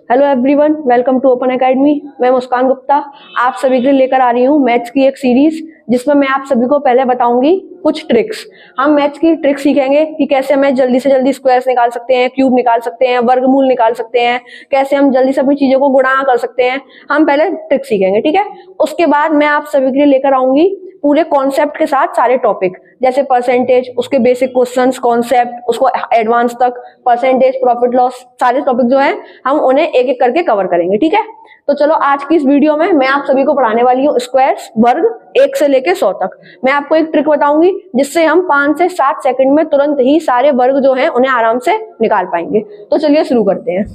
Hello everyone, welcome to open academy. मैं मुस्कान गुप्ता आप सभी के लिए लेकर आ रही हूँ मैथ्स की एक सीरीज, जिसमें मैं आप सभी को पहले बताऊंगी कुछ ट्रिक्स। हम मैथ्स की ट्रिक्स सीखेंगे कि कैसे हम जल्दी से जल्दी स्क्वायर्स निकाल सकते हैं, क्यूब निकाल सकते हैं, वर्गमूल निकाल सकते हैं, कैसे हम जल्दी से अपनी चीजों को गुणा कर सकते हैं। हम पहले ट्रिक सीखेंगे, ठीक है। उसके बाद मैं आप सभी के लिए लेकर आऊंगी पूरे कॉन्सेप्ट के साथ सारे टॉपिक, जैसे परसेंटेज, उसके बेसिक क्वेश्चंस, कॉन्सेप्ट, उसको एडवांस तक, परसेंटेज, प्रॉफिट लॉस, सारे टॉपिक जो है हम उन्हें एक एक करके कवर करेंगे, ठीक है। तो चलो आज की इस वीडियो में मैं आप सभी को पढ़ाने वाली हूँ स्क्वायर्स, वर्ग 1 से लेके 100 तक। मैं आपको एक ट्रिक बताऊंगी जिससे हम 5 से 7 सेकंड में तुरंत ही सारे वर्ग जो हैं उन्हें आराम से निकाल पाएंगे। तो चलिए शुरू करते हैं।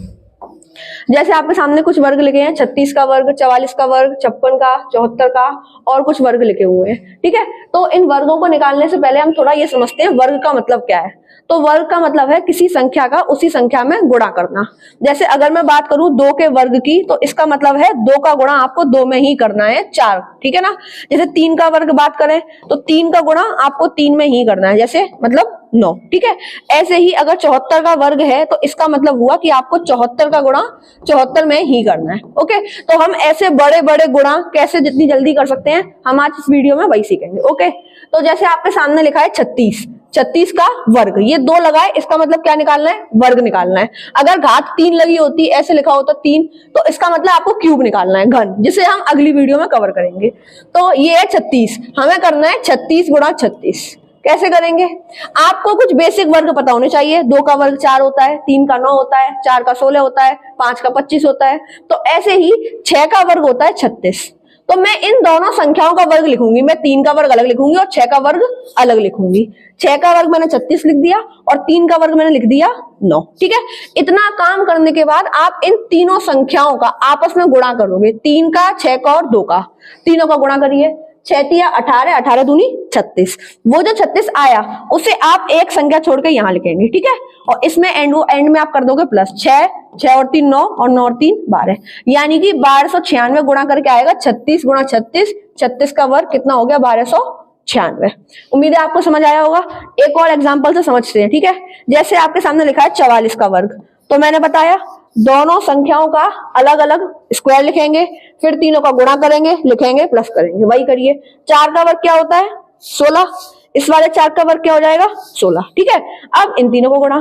जैसे आपके सामने कुछ वर्ग लिखे हैं, 36 का वर्ग, 44 का वर्ग, 56 का, 74 का और कुछ वर्ग लिखे हुए हैं, ठीक है। तो इन वर्गों को निकालने से पहले हम थोड़ा ये समझते हैं वर्ग का मतलब क्या है। तो वर्ग का मतलब है किसी संख्या का उसी संख्या में गुणा करना। जैसे अगर मैं बात करूं 2 के वर्ग की, तो इसका मतलब है 2 का गुणा आपको 2 में ही करना है, 4, ठीक है ना। जैसे 3 का वर्ग बात करें तो 3 का गुणा आपको 3 में ही करना है, जैसे मतलब 9, ठीक है। ऐसे ही अगर 74 का वर्ग है तो इसका मतलब हुआ कि आपको 74 का गुणा 74 में ही करना है, ओके। तो हम ऐसे बड़े बड़े गुणा कैसे जितनी जल्दी कर सकते हैं हम आज इस वीडियो में वही सीखेंगे, ओके। तो जैसे आपके सामने लिखा है 36 का वर्ग, ये 2 लगा है, इसका मतलब क्या निकालना है, वर्ग निकालना है। अगर घात 3 लगी होती, ऐसे लिखा होता 3, तो इसका मतलब आपको क्यूब निकालना है, घन, जिसे हम अगली वीडियो में कवर करेंगे। तो ये है 36, हमें करना है 36 गुणा 36। कैसे करेंगे, आपको कुछ बेसिक वर्ग पता होने चाहिए। 2 का वर्ग 4 होता है, 3 का 9 होता है, 4 का 16 होता है, 5 का 25 होता है। तो ऐसे ही 6 का वर्ग होता है 36। तो मैं इन दोनों संख्याओं का वर्ग लिखूंगी, मैं 3 का वर्ग अलग लिखूंगी और 6 का वर्ग अलग लिखूंगी। 6 का वर्ग मैंने 36 लिख दिया और 3 का वर्ग मैंने लिख दिया 9, ठीक है। इतना काम करने के बाद आप इन तीनों संख्याओं का आपस में गुणा करोगे, 3 का, 6 का और 2 का, तीनों का गुणा करिए। 6 तिया 18, 18 दूनी 36। वो जो 36 आया उसे आप एक संख्या छोड़ के यहाँ लिखेंगे, ठीक है। और इसमें एंड में आप कर दोगे प्लस 6, 6 और 3 9 और 9 और 3 12, यानी कि 1296 गुणा करके आएगा 36 गुणा 36। 36 का वर्ग कितना हो गया, 1296। उम्मीद है आपको समझ आया होगा। एक और एग्जाम्पल से समझते हैं, ठीक है। जैसे आपके सामने लिखा है 44 का वर्ग, तो मैंने बताया दोनों संख्याओं का अलग अलग स्क्वायर लिखेंगे, फिर तीनों का गुणा करेंगे, लिखेंगे, प्लस करेंगे, वही करिए। 4 का वर्ग क्या होता है, 16। इस वाले 4 का वर्ग क्या हो जाएगा, 16, ठीक है। अब इन तीनों को गुणा,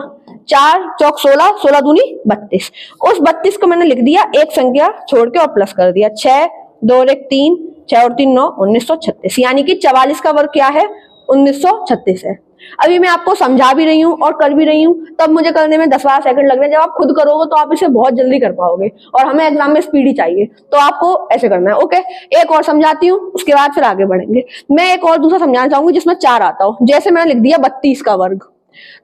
4 चौक 16, 16 दूनी 32। उस 32 को मैंने लिख दिया एक संख्या छोड़ के और प्लस कर दिया, 6 2 और 1 3, 6 और 3 9, 1936। यानी कि 44 का वर्ग क्या है, 1936 है। अभी मैं आपको समझा भी रही हूँ और कर भी रही हूँ, तब मुझे करने में 10-12 सेकंड लग रहे हैं। जब आप खुद करोगे तो आप इसे बहुत जल्दी कर पाओगे, और हमें एग्जाम में स्पीड ही चाहिए, तो आपको ऐसे करना है, ओके। एक और समझाती हूँ, उसके बाद फिर आगे बढ़ेंगे। मैं एक और दूसरा समझाना चाहूंगी जिसमें 4 आता हो। जैसे मैंने लिख दिया 32 का वर्ग,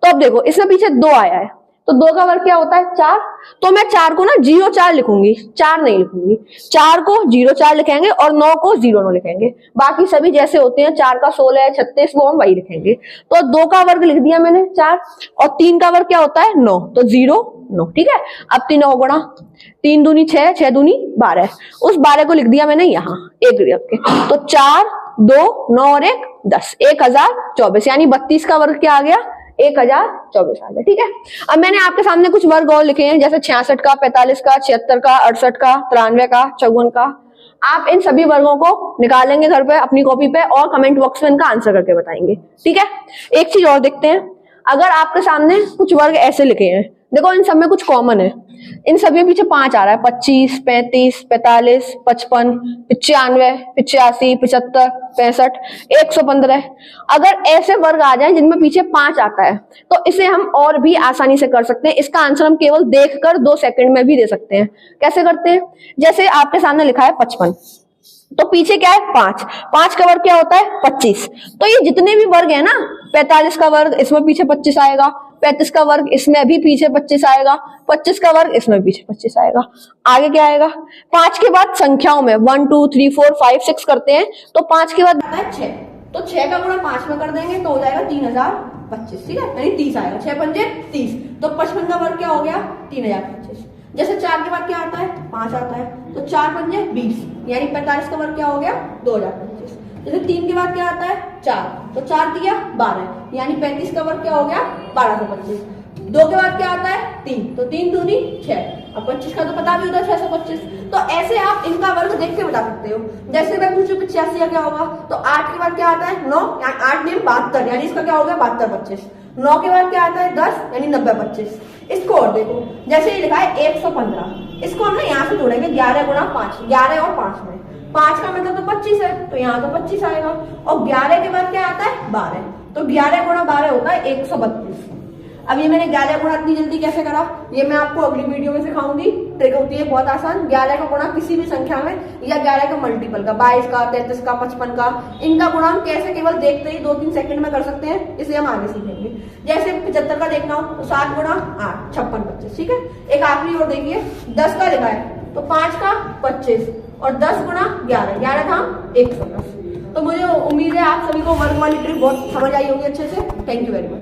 तो अब देखो इसमें पीछे 2 आया है, तो 2 का वर्ग क्या होता है, 4। तो मैं 4 को ना 0-4 लिखूंगी, 4 नहीं लिखूंगी। 4 को 0-4 लिखेंगे और 9 को 0-9 लिखेंगे। बाकी सभी जैसे होते हैं, 4 का 16 36, वो हम वही लिखेंगे। तो 2 का वर्ग लिख दिया मैंने 4, और 3 का वर्ग क्या होता है 9, तो 0-9, ठीक है। अब तीनों को गुणा, 3 दूनी 6, 6 दूनी 12। उस 12 को लिख दिया मैंने यहाँ एक रख के, तो 4 2 9 और 1 10, 1024। यानी 32 का वर्ग क्या आ गया, 1024 आ गया, ठीक है। अब मैंने आपके सामने कुछ वर्ग और लिखे हैं, जैसे 66 का, 45 का, 76 का, 68 का, 93 का, 54 का। आप इन सभी वर्गों को निकालेंगे घर पे अपनी कॉपी पे और कमेंट बॉक्स में इनका आंसर करके बताएंगे, ठीक है। एक चीज और देखते हैं, अगर आपके सामने कुछ वर्ग ऐसे लिखे हैं, देखो इन सब में कुछ कॉमन है, इन सभी में पीछे 5 आ रहा है, 25 35 45 55 95 85 75 65 115। अगर ऐसे वर्ग आ जाए जिनमें पीछे 5 आता है तो इसे हम और भी आसानी से कर सकते हैं। इसका आंसर हम केवल देखकर 2 सेकंड में भी दे सकते हैं। कैसे करते हैं, जैसे आपके सामने लिखा है 55, तो पीछे क्या है 5, 5 का वर्ग क्या होता है 25। तो ये जितने भी वर्ग है ना, 45 का वर्ग इसमें पीछे 25 आएगा, 35 का वर्ग इसमें भी पीछे 25 आएगा, 25 का वर्ग इसमें पीछे 25 आएगा। आगे क्या आएगा, 5 के बाद संख्याओं में 1 2 3 4 5 6 करते हैं, तो 5 के बाद आता है 6, तो 6 का गुणा 5 में कर देंगे तो हो जाएगा 3025, ठीक है, यानी 30 आएगा, 6 पंजे 30। तो 55 का वर्ग क्या हो गया 3025। जैसे 4 के बाद क्या आता है 5 आता है, तो 4 पंजे 20, यानी 45 का वर्ग क्या हो गया 2025। जैसे 3 के बाद क्या आता है 4, तो 4 दिया 12, यानी 35 का वर्ग क्या हो गया 1225। 2 के बाद क्या आता है 3, तो 3 दूनी 6। अब 25 का तो पता भी होता है 625। तो ऐसे आप इनका वर्ग देख के बता सकते हो। जैसे मैं पूछूं 85 का क्या होगा, तो 8 के बाद क्या आता है 9, 8 में 72, यानी इसका क्या हो गया 72 25। 9 के बाद क्या आता है 10, यानी 90 25। इसको और देखो, जैसे ये लिखा है 115, इसको हम ना यहाँ से जोड़ेंगे 11 गुणा 5, 11 और 5 में 5 का मतलब तो 25 है, तो यहाँ तो 25 आएगा। और 11 के बाद क्या आता है 12, तो 11 गुणा 12 होता है 132। अब ये मैंने 11 गुणा इतनी जल्दी कैसे करा, ये मैं आपको अगली वीडियो में सिखाऊंगी। ट्रिक होती है बहुत आसान, 11 का गुणा किसी भी संख्या में या 11 का मल्टीपल का, 22 का, 33 का, 55 का, इनका गुणा हम कैसे केवल देखते ही 2-3 सेकंड में कर सकते हैं, इसे हम आगे सीखेंगे। जैसे 75 का देखना हो तो 7 गुणा 8, 56 25, ठीक है। एक आखिरी और देखिए, 10 का लिखा है तो 5 का 25 और 10 गुणा 11, 11 था 110। तो मुझे उम्मीद है आप सभी को वर्ग वाली ट्रिक बहुत समझ आई होगी अच्छे से। Thank you very much.